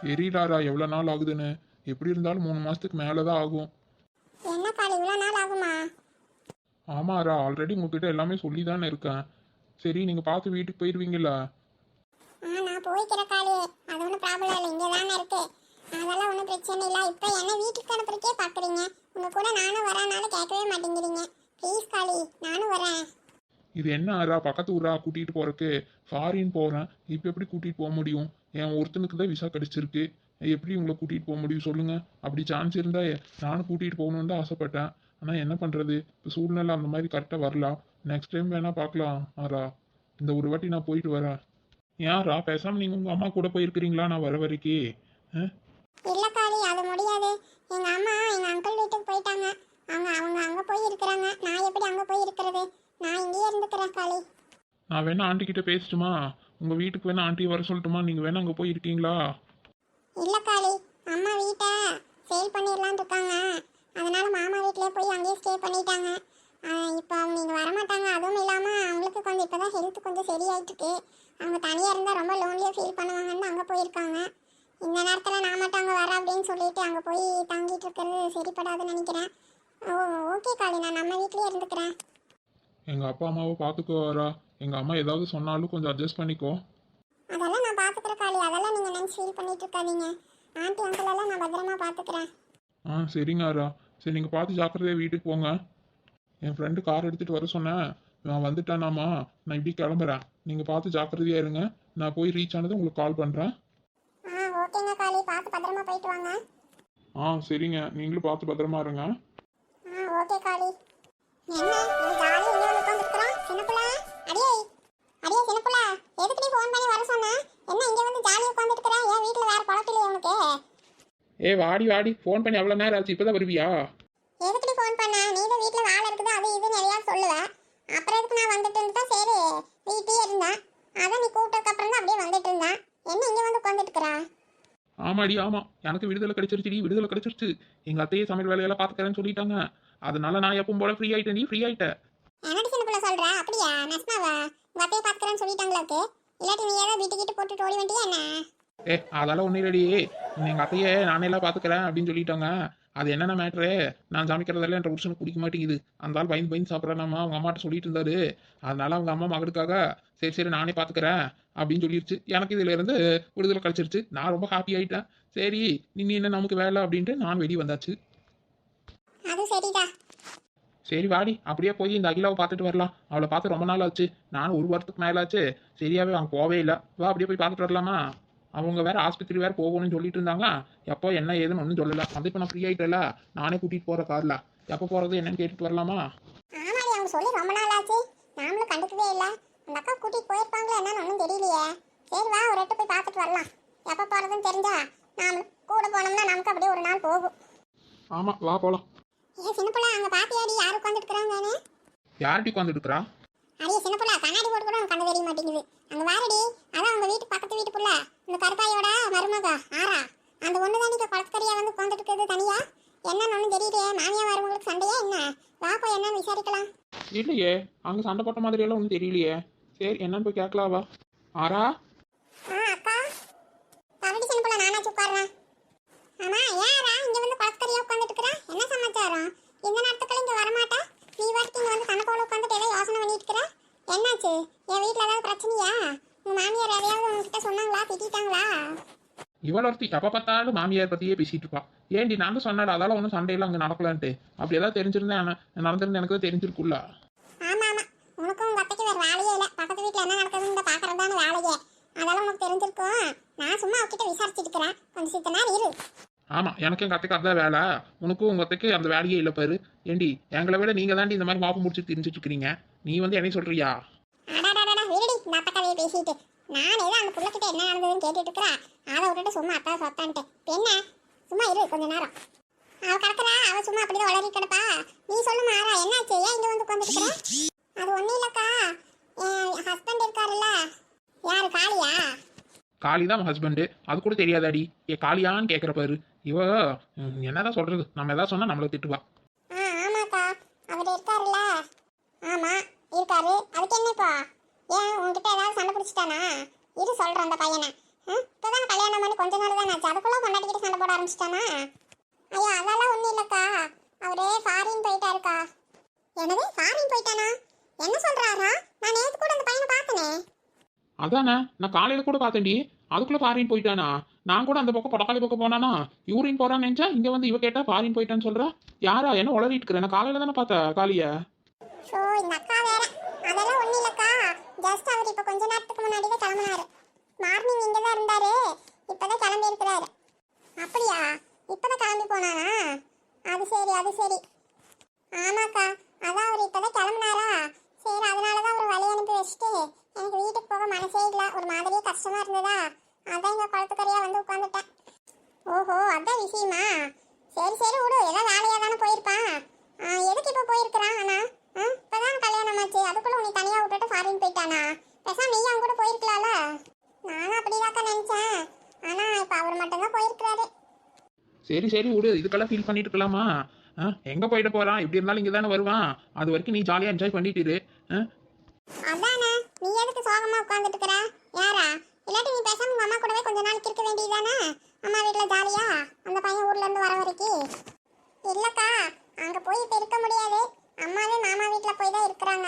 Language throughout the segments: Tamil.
தெரியலாரா எவ்வளோ நாள் ஆகுதுன்னு. எப்படி இருந்தாலும் 3 மாசத்துக்கு மேலே தான் ஆகும். என்ன காளி இவ்வளோ நாள் ஆகுமா? ஆமாரா, ஆல்ரெடி உங்ககிட்ட எல்லாமே சொல்லி தானே இருக்கேன். சரி, நீங்கள் பார்த்து வீட்டுக்கு போயிடுவீங்களா? நான் போய்க்கிறேன் காளி. அது ஒன்றும் ப்ராப்ளம் இல்லை, இங்கே தானே இருக்கு. அதெல்லாம் ஒன்றும் பிரச்சனை இல்லை. இப்போ என்ன வீட்டுக்கு அனுப்புறக்கே பார்க்குறீங்க. உங்கள் கூட நானும் வரனால கேட்கவே மாட்டேங்கிறீங்க. ப்ளீஸ் காளி, நானும் வரேன். இது என்ன ஆரா, பக்கத்து ஊரா கூட்டிகிட்டு போகிறக்கு? ஃபாரின் போகிறேன், இப்போ எப்படி கூட்டிகிட்டு போக முடியும்? என் ஒருத்தனுக்கு தான் விசா கிடச்சிருக்கு. எப்படி உங்களை கூட்டிகிட்டு போக முடியும் சொல்லுங்கள்? அப்படி சான்ஸ் இருந்தால் நானும் கூட்டிகிட்டு போகணுன்னு தான் ஆசைப்பட்டேன். ஆனால் என்ன பண்ணுறது, இப்போ சூழ்நிலை அந்த மாதிரி கரெக்டாக வரலாம். நெக்ஸ்ட் டைம் வேணால் பார்க்கலாம் ஆரா. இந்த ஒரு வாட்டி நான் போயிட்டு வரேன். ஏன்ரா, பேசாமல் நீங்கள் உங்கள் அம்மா கூட போயிருக்கிறீங்களா நான் வர வரைக்கும்? இல்லை காளி, அது முடியாது. எங்கள் அம்மா எங்கள் அங்கிள் வீட்டுக்கு போயிட்டாங்க. அவங்க அவங்க அங்கே போய் இருக்கிறாங்க. நான் எப்படி அங்கே போய் இருக்கிறது? நான் இங்கேயே இருந்துக்கிறேன் காளி. நான் வேணா ஆண்டி கிட்ட பேசட்டுமா? உங்கள் வீட்டுக்கு வேணா ஆண்டி வர சொல்லட்டுமா? நீங்கள் வேணா அங்கே போய் இருக்கீங்களா? இல்லை காளி, அம்மா வீட்டை சேல் பண்ணிடலான்னு இருக்காங்க. அதனால மாமா வீட்டிலே போய் அங்கேயே ஸ்டே பண்ணிட்டாங்க. இப்போ அவங்க இங்கே வரமாட்டாங்க. அதுவும் இல்லாமல் அவங்களுக்கு கொஞ்சம் இப்போ தான் ஹெல்த் கொஞ்சம் சரியாயிட்டுருக்கு. அவங்க தனியாக இருந்தால் ரொம்ப லோன்லியாக ஃபீல் பண்ணுவாங்கன்னு அங்கே போயிருக்காங்க. இந்த நேரத்தில் நான் மட்டும் அங்கே வரேன் அப்படின்னு சொல்லிட்டு அங்கே போய் தங்கிட்டு இருக்கிறது சரிப்படாதுன்னு நினைக்கிறேன். ஓகே காளி, நான் நம்ம வீட்லேயே இருந்துக்கிறேன். எங்கள் அப்பா அம்மாவை பார்த்துக்கோ வரா. எங்கள் அம்மா ஏதாவது சொன்னாலும் கொஞ்சம் அட்ஜஸ்ட் பண்ணிக்கோ. அதெல்லாம் நான் பார்த்துக்கிறேன் காளி. அதெல்லாம் நீங்கள் நினச்சி ஃபீல் பண்ணிட்டு இருக்காதீங்க. ஆண்டி அங்கிளெல்லாம் நான் பத்திரமா பார்த்துக்கிறேன். சரிங்க ஆரா. சரி, நீங்கள் பார்த்து ஜாக்கிரதையாக வீட்டுக்கு போங்க. என் ஃப்ரெண்டு கார் எடுத்துகிட்டு வர சொன்னேன். நான் வந்துட்டானாமா. நான் இப்படி கிளம்புறேன். நீங்கள் பார்த்து ஜாக்கிரதையாக இருங்க. நான் போய் ரீச் ஆனது உங்களுக்கு கால் பண்ணுறேன். ஓகேங்க காளி, பார்த்து பத்திரமா போயிட்டு வாங்க. சரிங்க, நீங்களும் பார்த்து பத்திரமா இருங்க. ஓகே காளி. என்ன இது ஜாலி இங்க வந்து உட்கார்ந்திருக்கறோம்? சின்னப்புள்ள, அடியே அடியே சின்னப்புள்ள, எதுக்கு நீ ஃபோன் பண்ணி வர சொன்ன? என்ன இங்க வந்து ஜாலி உட்கார்ந்திருக்கற? ஏன் வீட்ல வேற குழப்பலையே உனக்கு? வாடி வாடி, ஃபோன் பண்ணி அவ்வளோ நேரம் ஆச்சு, இப்போ தான் வருவியா? எதுக்கு நீ ஃபோன் பண்ண? நீ தான் வீட்ல வேலை இருக்குது அது இது நிறைய சொல்லுவ. அப்புறம் எதுக்கு நான் வந்துட்டு இருந்தா சரி வீட்லயே இருந்தேன். அதான் நீ கூப்பிட்டதுக்கு அப்புறம் தான் அப்படியே வந்துட்டு இருந்தேன். என்ன இங்க வந்து உட்கார்ந்திருக்கற? ஆமாடி ஆமாம், எனக்கு விடுதலை கிடைச்சிருச்சுடி, விடுதலை கிடைச்சிருச்சு. எங்கள் அத்தையே சமையல் வேலையெல்லாம் பார்த்துக்கிறேன்னு சொல்லிட்டாங்க. அதனால நான் எப்பவும் போல ஃப்ரீ ஆகிட்டேன். நீ ஃப்ரீ ஆகிட்ட? என்னடி சின்னப்புள்ள சொல்ற? அப்படியா? நெஸ்மாவா? உங்க அத்தையை பார்த்துக்கிறேன்னு சொல்லிட்டாங்களாக்கு? இல்லாட்டி நீ ஏதோ வீட்டுக்கிட்டு போட்டு ஓடி வேண்டியா என்ன? அதெல்லாம் ஒன்றும் இல்லடி. எங்கள் அத்தையே நானே எல்லாம் பார்த்துக்கிறேன் அப்படின்னு சொல்லிட்டாங்க. அது என்னென்ன மேட்ரு, நான் சமைக்கிறதெல்லாம் என் புருஷனுக்கு பிடிக்க மாட்டேங்குது. அந்த ஆள் பயந்து பயந்து சாப்பிட்றேன்னாமா அவங்க அம்மாட்ட சொல்லிட்டு இருந்தாரு. அதனால அவங்க அம்மா மகளுக்காக சரி சரி நானே பார்த்துக்கிறேன் அப்படின்னு சொல்லிடுச்சு. எனக்கு இதுல இருந்து விடுதலை கிடைச்சிருச்சு. நான் ரொம்ப ஹாப்பி ஆகிட்டேன். சரி, நீ என்ன நமக்கு வேலை அப்படின்ட்டு நான் வெளியே வந்தாச்சு. அது சரிடா. சரி வாடி, அப்படியே போய் இந்த அகிலாவை பார்த்துட்டு வரலாம். அவளை பார்த்து ரொம்ப நாள் ஆச்சு. நான் ஒரு வாரத்துக்கு மேலே ஆச்சு. சரியாவே அவங்க போவே இல்லை. வா அப்படியே போய் பார்த்துட்டு வரலாமா? அவங்க வேற ஆஸ்பத்திரி வேற போகணும்னு சொல்லிட்டு இருந்தாங்க. எப்போ என்ன ஏதுன்னு ஒன்றும் சொல்லலை. வந்து இப்போ நான் ஃப்ரீ ஆகிட்டல, நானே கூட்டிகிட்டு போகிற காரில். எப்போ போகிறது என்னன்னு கேட்டுட்டு வரலாமா? ஆமாடி, அவங்க சொல்லி ரொம்ப நாள் ஆச்சு. நாமளும் கண்டுக்கவே இல்லை. அந்த அக்கா கூட்டிட்டு போயிருப்பாங்களா என்னன்னு ஒன்றும் தெரியலையே. சரி வா, ஒரு எட்டு போய் பார்த்துட்டு வரலாம். எப்போ போகிறதுன்னு தெரிஞ்சா நாம கூட போனோம்னா நமக்கு அப்படியே ஒரு நாள் போகும். ஆமாம், வா போகலாம். சின்னப்புள்ள, அங்கே பாத்தியாடி யார் உட்காந்துட்டு இருக்கிறாங்கன்னு? யார்டி உட்காந்துட்டு இருக்கிறா? அடியே சின்னப்புள்ள, கண்ணாடி போட்டு கூட கண்ணு தெரிய மாட்டேங்குது. அங்கே வாரடி, அதான் உங்கள் வீட்டு பக்கத்து வீட்டு புள்ள, இந்த கருப்பாயோட மருமக ஆரா. அந்த ஒன்று தான் நீங்கள் குளத்துக்கறியா வந்து உட்காந்துட்டு இருக்கிறது தனியா? என்னன்னு ஒன்றும் தெரியலையே. மாமியா மருமகளுக்கு சண்டையா என்ன? வா போய் என்னன்னு விசாரிக்கலாம். இல்லையே, அங்கே சண்டை போட்ட மாதிரியெல்லாம் ஒன்றும் தெரியலையே. சரி, என்னன்னு போய் கேட்கலாவா? ஆரா. அக்கா தரடி சின்னப்புள்ள, நானாச்சு உட்காடுறேன். ஆமா, ஏறா இங்க வந்து குளத்துக்கறியா உட்காந்துட்டு இருக்கிற? என்ன சமாச்சாரம்? இந்த நேரத்துக்குள்ள இங்க வரமாட்டா? நீ வாட்டுக்கு இங்க வந்து கணக்கோட உட்காந்துட்டு ஏதோ யோசனை பண்ணிட்டு இருக்கிற? என்னாச்சு? என் வீட்டில் ஏதாவது பிரச்சனையா? உங்க மாமியார் எதையாவது உங்ககிட்ட சொன்னாங்களா, திட்டாங்களா? இவ்வளோ ஒருத்தி எப்போ பார்த்தாலும் மாமியார் பற்றியே பேசிட்டு இருப்பா. ஏன்டி நான் தான் சொன்னால, அதெல்லாம் ஒன்றும் சண்டையெல்லாம் அங்கே நடக்கலான்ட்டு. அப்படி ஏதாவது தெரிஞ்சிருந்தேன் நடந்திருந்தேன், எனக்கு தான் தெரிஞ்சிருக்குல்ல. ஆமா ஆமா, உனக்கும் உங்க அத்தைக்கு வேற வேலையே இல்லை. பக்கத்து வீட்டில் என்ன நடக்குதுன்னு பார்க்கறதான வேலையே. அதெல்லாம் உனக்கு தெரிஞ்சிருக்கும். நான் சும்மா அவகிட்ட விசாரிச்சுட்டு இருக்கிறேன். கொஞ்சம் சித்த நேரம் இரு. ஆமாம், எனக்கு எங்கள் அத்தைக்கு அதான் வேலை. உனக்கும் உங்கள் அத்தைக்கு அந்த வேலையே இல்லை பாரு. ஏண்டி, எங்களை விட நீங்கள் தாண்டி இந்த மாதிரி மாப்பு முடிச்சு தெரிஞ்சுட்டு இருக்கிறீங்க. நீ வந்து என்ன சொல்கிறியா? அடாடாடா விடுடி, இந்த அத்தக்காவையை பேசிட்டு. நான் ஏதோ அந்த புள்ளக்கிட்ட என்ன நடந்ததுன்னு கேட்டுட்டு இருக்கிறா. அதை விட்டுட்டு சும்மா அத்தா சொத்தான்ட்டு என்ன? சும்மா இரு கொஞ்ச நேரம். அவ கிடக்குறா, அவ சும்மா அப்படிதான் வளரி கிடப்பா. நீ சொல்லு மாறா, என்னாச்சு? ஏன் இங்க வந்து உட்காந்துருக்குற? அது ஒன்றும் இல்லைக்கா, என் ஹஸ்பண்ட் இருக்காருல்ல. யாரு, காளியா? காளி தான் ஹஸ்பண்டு, அது கூட தெரியாதாடி? காளியான்னு கேட்குற பாரு. இவ என்னதான் சொல்கிறது, நம்ம எதாவது சொன்னால் நம்மளை திட்டுவா. ஆமாக்கா, அவர் இருக்காருல்ல. ஆமா இருக்காரு, அதுக்கு என்னப்பா? ஏன் உன்கிட்ட ஏதாவது சண்டை பிடிச்சிட்டானா? இரு சொல்கிறேன் அந்த பையனை. இப்பதான் கல்யாணம் பண்ணி கொஞ்ச நாள் தான் ஆச்சு, அதுக்குள்ள கொண்டாடிக்கிட்டு சண்டை போட ஆரம்பிச்சிட்டானா? ஐயா அதெல்லாம் ஒண்ணும் இல்லக்கா, அவரே ஃபாரின் போயிட்டாருக்கா. என்னது ஃபாரின் போயிட்டானா? என்ன சொல்றாரா? நான் நேத்து கூட அந்த பையனை பார்த்தனே. அதானே நான் காலையில கூட பார்த்தேன்டி, அதுக்குள்ள ஃபாரின் போயிட்டானா? நான் கூட அந்த பக்கம் படக்காளி பக்கம் போனானா யூரின் போறான்னு நினைச்சா, இங்க வந்து இவ கேட்டா ஃபாரின் போயிட்டான்னு சொல்றா. யாரா என்ன உளறிட்டு இருக்கிற? நான் காலையில தானே பார்த்தா காளிய. ஷோ இந்த அக்கா வேற. அதெல்லாம் ஒண்ணும் இல்லக்கா, ஜஸ்ட் அவர் இப்ப கொஞ்ச நேரத்துக்கு முன்னாடி தான் கிளம்பினாரு. மார்னிங் இங்க தான் இருந்தாரு, இப்பதான் கிளம்பி இருக்கிறாரு. அப்படியா? இப்பதான் கிளம்பி போனானா? அது சரி அது சரி. ஆமாக்கா, அதான் அவர் இப்பதான் கிளம்பினாரா, சரி அதனாலதான் அவர் வழி அனுப்பி வச்சுட்டு எனக்கு வீட்டுக்கு போக மனசே இல்லை, ஒரு மாதிரியே கஷ்டமா இருந்ததா, அதான் இங்க குளத்துக்கரையா வந்து உட்காந்துட்டேன். ஓஹோ அதான் விஷயமா? சரி சரி விடு, ஏதாவது வேலையா தானே போயிருப்பான். எதுக்கு இப்ப போயிருக்கிறான்? ஆனா இப்பதான் கல்யாணம் ஆச்சு, அதுக்குள்ள உன்னை தனியா விட்டுட்டு ஃபாரின் போயிட்டானா? பேசாம நீ அவங்க கூட போயிருக்கலாம்ல. நானும் அப்படிதாக்கா நினைச்சேன், ஆனா இப்ப அவர் மட்டும்தான் போயிருக்கிறாரு. சரி சரி விடு, இதுக்கெல்லாம் ஃபீல் பண்ணிட்டு இருக்கலாமா? எங்க போயிட போறான்? இப்படி இருந்தாலும் இங்க தானே வருவான். அது வரைக்கும் நீ ஜாலியா என்ஜாய் பண்ணிட்டு இரு. அதானே, நீ எதுக்கு சோகமா உட்கார்ந்துட்டு இருக்கற? யாரா? இல்லாட்டி நீ பேசாம உங்க அம்மா கூடவே கொஞ்ச நாளைக்கு இருக்க வேண்டியதானே? அம்மா வீட்ல ஜாலியா அந்த பையன் ஊர்ல இருந்து வர வரைக்கும். இல்லக்கா, அங்க போய் இப்ப இருக்க முடியாது, அம்மாவே மாமா வீட்ல போய் தான் இருக்கிறாங்க,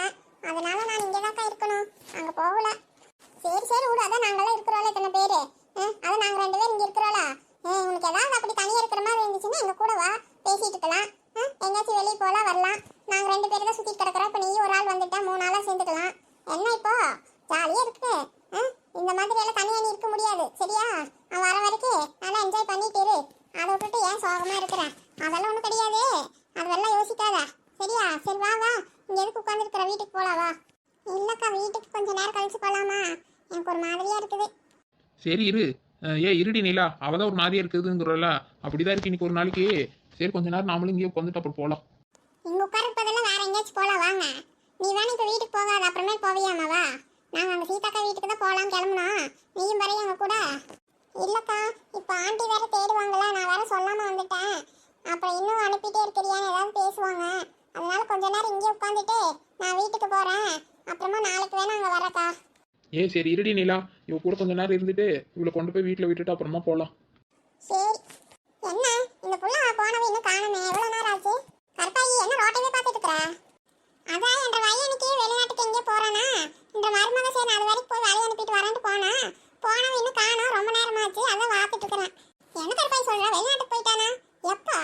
அதனால நான் இங்கே தான் இருக்கணும், அங்க போகல. சரி சரி விடு, அதான் நாங்களாம் இருக்கிறோம்ல இத்தனை பேரு, அதான் நாங்க 2 பேர் இங்க இருக்கிறோம்ல. உனக்கு ஏதாவது அப்படி தனியா இருக்கிற மாதிரி இருந்துச்சுன்னா எங்க கூட வா, பேசிட்டு இருக்கலாம். எங்கேயாச்சும் வெளியே போலாம் வரலாம், நாங்க 2 பேர் தான் சுத்திட்டு கிடக்குறோம். இப்ப நீ ஒரு ஆள் வந்துட்டா 3 ஆளா சேர்ந்துக்கலாம். என்ன இப்போ ஜாலியா இருக்கு. இந்த மாதிரி எல்லாம் தனியா நீ இருக்க முடியாது சரியா? அவன் வர வரைக்கும் நல்லா என்ஜாய் பண்ணிட்டு இரு. அதை விட்டுட்டு ஏன் சோகமா இருக்கிறேன்? அதெல்லாம் ஒண்ணும் கிடையாது, அதெல்லாம் யோசிக்காத சரியா? சரி வா வா, இங்க எதுக்கு உட்காந்துருக்கிற? வீட்டுக்கு போலாம் வா. இல்லக்கா, வீட்டுக்கு கொஞ்ச நேரம் கழிச்சு போலாமா? எனக்கு ஒரு மாதிரியா இருக்குது. சரி இரு. இருடி நீலா, அவதான் ஒரு மாதிரியா இருக்குதுங்கிறல்ல, அப்படிதான் இருக்கு இன்னைக்கு ஒரு நாளைக்கு. சரி கொஞ்ச நேரம் நாமளும் இங்கே உட்காந்துட்டு அப்புறம் போலாம். இங்க உட்காருப்பதெல்லாம் வேற எங்கேயாச்சும் போலாம் வாங்க. நீ வேணா இப்ப வீட்டுக்கு போகாத, அப்புறமே போவியாமா? வா, நாங்க அங்க சீதாக்கா வீட்டுக்கு தான் போலாம் கிளம்புனோம், நீயும் வரையும் எங்க கூட. இல்லக்கா, இப்ப ஆண்டி வேற தேடுவாங்களா, நான் வேற சொல்லாம வந்துட்டேன், அப்புறம் இன்னும் அனுப்பிட்டே இருக்கிறியான்னு ஏதாவது பேசுவாங்க, அதனால கொஞ்ச நேரம் இங்கே உட்காந்துட்டு நான் வீட்டுக்கு போறேன், அப்புறமா நாளைக்கு வேணா அங்க வரக்கா. சரி இருடி நீலா, இவ கூட கொஞ்ச நேரம் இருந்துட்டு இவளை கொண்டு போய் வீட்டில் விட்டுட்டு அப்புறமா போலாம். சரி. என்ன இந்த புள்ள போனவே இன்னும் காணுமே, எவ்வளவு நேரம் ஆச்சு? கருப்பாயி என்ன ரோட்டையே பார்த்துட்டு இருக்கற? அதான் என்ற பையனுக்கு வெளிநாட்டுக்கு எங்கே போறானா, இந்த மருமக சரி நான் அது வரைக்கும் போய் வேலையை அனுப்பிட்டு வரேன்ட்டு போனவன் இன்னும் காணோம், ரொம்ப நேரமாச்சு, அதான் பார்த்துட்டு இருக்கிறேன். என்ன கருப்பாயி சொல்ற? வெளிநாட்டுக்கு போயிட்டானா? எப்போ?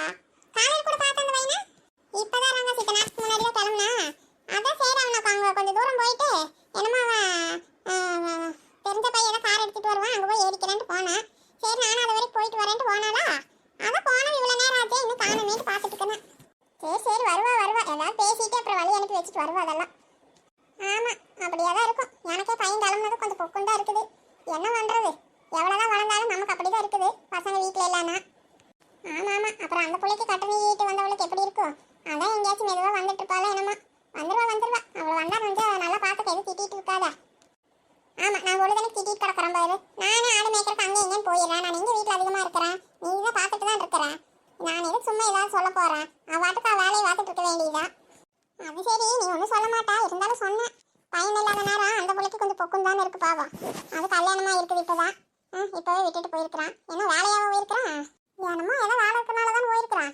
காலையில் கூட பார்த்த அந்த பையனை? இப்பதான் நாங்க சித்த நேரத்துக்கு முன்னாடி தான் கிளம்புனா, அதான் சரி அவனுக்கு அங்க கொஞ்சம் தூரம் போயிட்டு என்னமா அவன் தெரிஞ்ச பையன் ஏதோ கார் எடுத்துட்டு வருவான், அங்க போய் ஏறிக்கிறேன்ட்டு போனேன். சரி நானும் அது வரைக்கும் போயிட்டு வரேன்ட்டு போனாலா, அதான் போனோம் இவ்வளவு நேரம் ஆச்சு, இன்னும் காணுமேட்டு பார்த்துட்டு இருக்கேன். சரி சரி வருவா ஏதாவது பேசிட்டு அப்புறம் வழி அனுப்பி வச்சுட்டு வருவா. அதெல்லாம் ஆமா அப்படியே தான் இருக்கும். எனக்கே பையன் கிளம்புனது கொஞ்சம் பொக்குன்னு தான் இருக்குது, என்ன பண்றது? எவ்வளவுதான் வளர்ந்தாலும் நமக்கு அப்படிதான் இருக்குது, பசங்க வீட்டுல இல்லைன்னா. ஆமா ஆமா, அப்புறம் அந்த பிள்ளைக்கு கட்டணி ஈட்டு வந்தவளுக்கு எப்படி இருக்கும்? அதான் எங்கேயாச்சும் மெதுவா வந்துட்டு இருப்பாளா என்னமா? வந்துருவா அவளை வந்தா கொஞ்சம் நல்லா பார்த்துக்க, எதுவும் திட்டிட்டு இருக்காத. ஆமா, நான் ஒரு தடவை திட்டிட்டு கிடக்குறேன் பாரு, நானும் ஆடு மேய்க்கிறதுக்கு அங்கே எங்கேயும் போயிடுறேன், நான் எங்க வீட்டில் அதிகமாக இருக்கிறேன், நீ தான் பார்த்துட்டு தான் இருக்கிறேன், நான் எதுவும் சும்மா ஏதாவது சொல்ல போறேன்? அவாட்டுக்கு வேலையை பார்த்துட்டு இருக்க வேண்டியதுதான். அது சரி, நீ ஒன்றும் சொல்ல மாட்டா, இருந்தாலும் சொன்னேன். பையன் இல்லாத நேரம் அந்த பிள்ளைக்கு கொஞ்சம் பொக்குன்னு தானே இருக்கு பாவம், அது கல்யாணமா இருக்குது இப்போதான், இப்போவே விட்டுட்டு போயிருக்கிறான். என்ன வேலையாக போயிருக்கிறான்? என்னமோ ஏதோ வேலை இருக்கனால தான் போயிருக்கிறான்.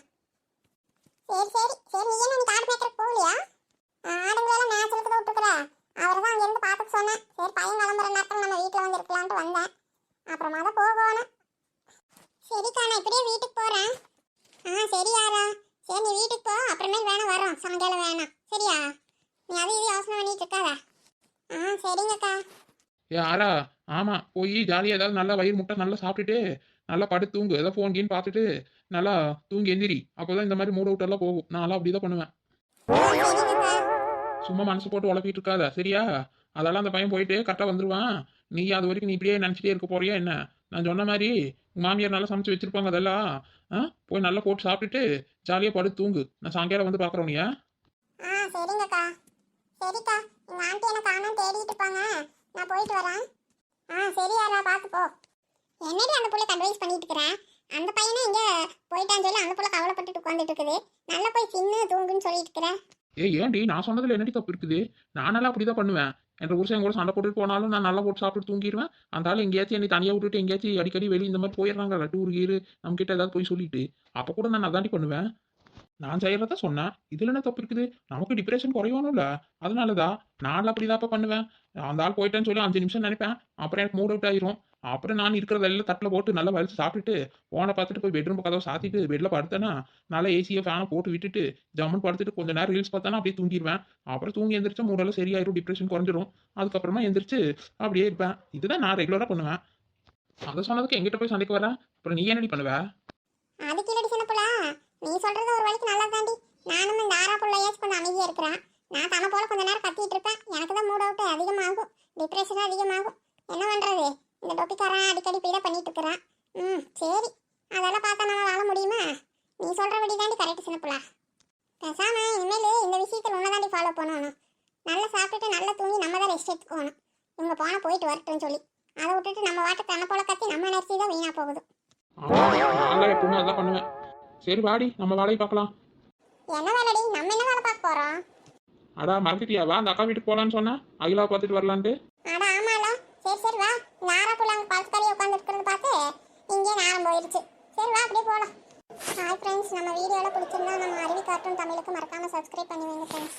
சரி சரி சரி, நீ என்ன நீ ஆடு மேய்க்கிறதுக்கு போகலையா? ஆடுங்களெல்லாம் மேய்ச்சலுக்கு தான் விட்டுருக்குற, அவரை தான் அங்கேருந்து பார்த்துட்டு சொன்னேன். சரி பையன் கிளம்புற நேரத்தில் நம்ம வீட்டில் வந்து இருக்கலான்ட்டு வந்தேன், அப்புறமா தான் போகணும். சரிக்கா, நான் இப்படியே வீட்டுக்கு போகிறேன். சரி யாரா, சரி நீ வீட்டுக்கு போ, அப்புறமேல் வேணா வரோம் சாயங்காலம் வேணாம் சரியா? நீ அது இது யோசனை பண்ணிட்டு இருக்காத. சரிங்கக்கா. ஆரா, ஆமா போய் ஜாலியாக ஏதாவது நல்லா வயிறு முட்டை நல்லா சாப்பிட்டுட்டு நல்லா படுத்து தூங்கு, ஏதாவது ஃபோன் கீன் பார்த்துட்டு நல்லா தூங்கி எந்திரி, அப்போதான் இந்த மாதிரி மூட் அவுட் எல்லாம் போகும். நான்லாம் அப்படிதான் பண்ணுவேன். சரிங்கக்கா. சும்மா மனசு போட்டு உழப்பிட்டு இருக்காத சரியா? அதெல்லாம் அந்த பையன் போயிட்டு கரெக்டாக வந்துருவான். நீ அது வரைக்கும் நீ இப்படியே நினச்சிட்டே இருக்க போறியா என்ன? நான் சொன்ன மாதிரி உங்க மாமியார் நல்லா சமைச்சு வச்சிருப்பாங்க அதெல்லாம். போய் நல்லா போட்டு சாப்பிட்டுட்டு ஜாலியாக படுத்து தூங்கு. நான் சாயங்காலம் வந்து பார்க்குறோம் நீயா? சரிங்கக்கா. சரிக்கா, எங்க ஆண்டி என்ன காணோம் தேடிட்டு இருப்பாங்க, நான் போயிட்டு வரேன். சரி யாரா, பார்த்து போ. என்னடி அந்த புள்ள அட்வைஸ் பண்ணிட்டு இருக்கிறேன்? அந்த பையனை இங்க போயிட்டான்னு சொல்லி அந்த புள்ள கவலைப்பட்டுட்டு உட்காந்துட்டு இருக்குது, நல்லா போய் சின்ன தூங்குன்னு சொல்லிட்டு இருக்கிறேன். ஏன்டி நான் சொன்னதுல என்னடி தப்பு இருக்குது? நானெல்லாம் அப்படிதான் பண்ணுவேன். என் புருஷன் கூட சண்டை போட்டுட்டு போனாலும் நான் நல்லா போட்டு சாப்பிட்டு தூங்கிடுவேன். அந்த ஆள் எங்கேயாச்சும் என்னை தனியாக விட்டுட்டு எங்கேயாச்சும் அடிக்கடி வெளியே இந்த மாதிரி போயிடுறாங்க டூர் கீரு நம்ம கிட்ட ஏதாவது போய் சொல்லிட்டு அப்போ கூட நான் அதாண்டி பண்ணுவேன். நான் செய்யறத சொன்னேன். இதுல என்ன தப்பு இருக்குது? நமக்கு டிப்ரெஷன் குறையணும்ல. அதனாலதான் நான்லாம் அப்படிதான்ப்பா பண்ணுவேன். அந்த ஆள் போயிட்டேன்னு சொல்லி 5 நிமிஷம் நினைப்பேன். அப்புறம் எனக்கு மூட் அவுட் ஆயிரும். அப்புறம் நான் இருக்கிறத எல்லாம் தட்டில் போட்டு நல்லா வலிச்சு சாப்பிட்டுட்டு போனை பார்த்துட்டு போய் பெட்ரூம் கதவை சாத்திட்டு பெட்ல படுத்தேன்னா நல்லா ஏசியை ஃபேனை போட்டு விட்டுட்டு ஜம்முன்னு படுத்துட்டு கொஞ்ச நேரம் ரீல்ஸ் பார்த்தானா அப்படியே தூங்கிடுவேன். அப்புறம் தூங்கி எந்திரிச்சா மூடெல்லாம் சரியாயிரும், டிப்ரெஷன் குறைஞ்சிரும். அதுக்கப்புறமா எந்திரிச்சு அப்படியே இருப்பேன். இதுதான் நான் ரெகுலரா பண்ணுவேன். அதை சொன்னதுக்கு எங்கிட்ட போய் சண்டைக்கு வரேன். அப்புறம் நீ என்னடி பண்ணுவ? அதுக்கு இல்லடி சின்ன புள்ள, நீ சொல்றது ஒரு வழிக்கு நல்லா தாண்டி. நானும் இந்த ஆறா புள்ளையாச்சும் கொஞ்சம் அமைதியா இருக்கிறேன். நான் தன போல கொஞ்ச நேரம் கத்திட்டு இருப்பேன். எனக்கு தான் மூட் அவுட் அதிகமாகும், டிப்ரெஷன் அதிகமாகும். என்ன பண்றது? இந்த டொப்பிக்காரன் அடிக்கடி இப்படி தான் பண்ணிட்டு இருக்கிறான். சரி, அதெல்லாம் பார்த்தா நம்ம வாழ முடியுமா? நீ சொல்றபடி தாண்டி கரெக்ட் சின்ன புள்ள. பேசாம இனிமேல் இந்த விஷயத்தில் உன்னை தாண்டி ஃபாலோ பண்ணணும். நல்லா சாப்பிட்டுட்டு நல்லா தூங்கி நம்ம தான் ரெஸ்ட் எடுத்துக்கணும். இவங்க போனால் போயிட்டு வரட்டும்னு சொல்லி அதை விட்டுட்டு நம்ம வாட்டை தன்னை போல கத்தி நம்ம எனர்ஜி தான் வீணாக போகுது. நான் எப்பவுமே அதான் பண்ணுவேன். சரி வாடி நம்ம வேலையை பார்க்கலாம். என்ன வேலைடி? நம்ம என்ன வேலை பார்க்க போறோம்? அடா மறந்துட்டியா? வா அந்த அக்கா வீட்டுக்கு போகலான்னு சொன்னேன், அகிலாவை பார்த்துட்டு வரலான்ட்டு. அட ஆமால. சரி சரி வா. நாரா புள்ளாங்க பழக்கறியை உட்காந்து இருக்கிறது பார்த்து இங்கே நேரம் போயிடுச்சு. சரி வா அப்படியே போகலாம். ஹாய் ஃப்ரெண்ட்ஸ், நம்ம வீடியோவில் பிடிச்சிருந்தா நம்ம அருவி கார்ட்டூன் தமிழுக்கு மறக்காமல் சப்ஸ்கிரைப் பண்ணி வைங்க ஃப்ரெண்ட்ஸ்.